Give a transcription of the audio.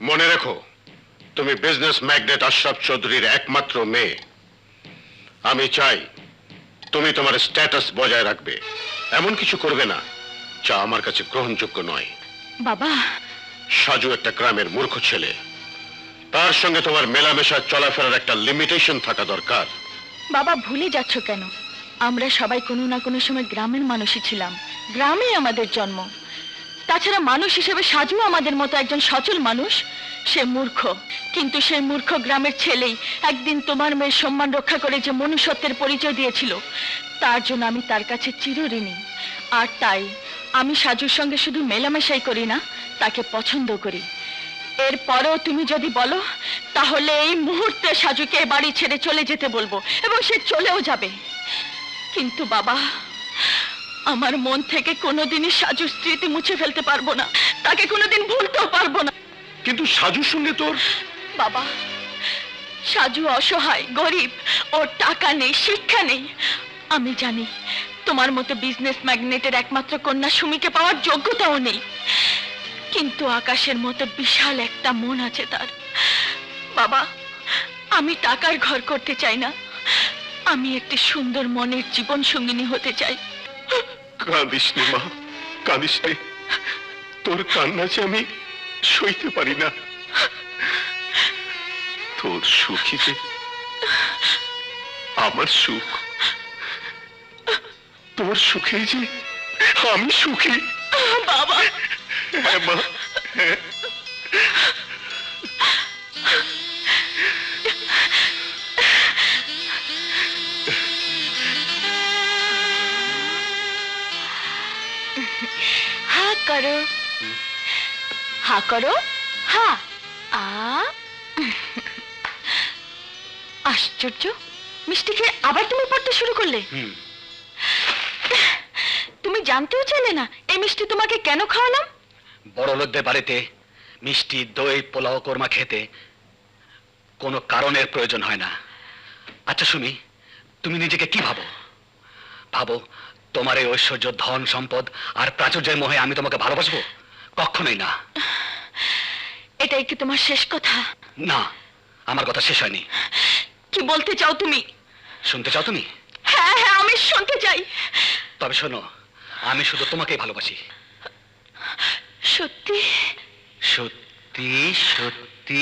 মনে রেখো, তুমি বিজনেস ম্যাগনেট আশরাফ চৌধুরীর একমাত্র মেয়ে। আমি চাই তুমি তোমার স্ট্যাটাস বজায় রাখবে, এমন কিছু করবে না যা আমার কাছে গ্রহণযোগ্য নয়। বাবা, সাজু একটা গ্রামের মূর্খ ছেলে, তার সঙ্গে তোমার মেলামেশা চলাফেরার একটা লিমিটেশন থাকা দরকার। বাবা ভুলে যাচ্ছ কেন? আমরা সবাই কোনো না কোনো সময় গ্রামের মানুষই ছিলাম, গ্রামে আমাদের জন্ম। তাছাড়া মানুষ হিসেবে সাজু আমাদের মতো একজন সচল মানুষ। সে মূর্খ, কিন্তু সেই মূর্খ গ্রামের ছেলেই একদিন তোমার মেয়ের সম্মান রক্ষা করে যে মনুষ্যত্বের পরিচয় দিয়েছিল, তার জন্য আমি তার কাছে চিরঋণী। আর তাই আমি সাজুর সঙ্গে শুধু মেলামেশাই করি না, তাকে পছন্দ করি। এরপরেও তুমি যদি বলো, তাহলে এই মুহূর্তে সাজুকে বাড়ি ছেড়ে চলে যেতে বলবো, এবং সে চলেও যাবে। কিন্তু বাবা, আমার মন থেকে কোনোদিনই সাজুর স্মৃতি মুছে ফেলতে পারবো না, তাকে কোনোদিন ভুলতেও পারবো না। কিন্তু সাজুর সঙ্গে তোর... বাবা, সাজু অসহায়, গরিব, ওর টাকা নেই, শিক্ষা নেই। আমি জানি তোমার মতো বিজনেস ম্যাগনেটের একমাত্র কন্যা সুমিকে পাওয়ার যোগ্যতাও নেই, কিন্তু আকাশের মতো বিশাল একটা মন আছে তার। বাবা, আমি টাকার ঘর করতে চাই না, আমি একটি সুন্দর মনের জীবন সঙ্গিনী হতে চাই। কাঁদিস নে মা, কাঁদিস নে। তোর কান্না যে আমি সইতে পারি না। তোর সুখীতে আমার সুখ, তোর সুখে যে আমি সুখী। বাবা, হ্যাঁ মা, হ্যাঁ। হা করো, হা করো, হা। আশ্চর্য, মিষ্টি খেয়ে আবার তুমি পড়তে শুরু করলে? তুমি জানতেও চাইলে না এই মিষ্টি তোমাকে কেন খাওয়ালাম? বড় লোকদের বাড়িতে মিষ্টি, দই, পোলাও, কোরমা খেতে কোনো কারণের প্রয়োজন হয় না। আচ্ছা সুমি, তুমি নিজেকে কি ভাবো? ভাবো তোমার এই ঐশ্বর্য, ধন সম্পদ আর প্রাচুর্যের মোহে আমি তোমাকে ভালোবাসবো? কখনোই না। এটাই কি তোমার শেষ কথা? না, আমার কথা শেষ হয়নি। কি বলতে চাও তুমি? শুনতে চাও তুমি? হ্যাঁ হ্যাঁ, আমি শুনতে চাই। তবে শোনো, আমি শুধু তোমাকেই ভালোবাসি। সত্যি? সত্যি সত্যি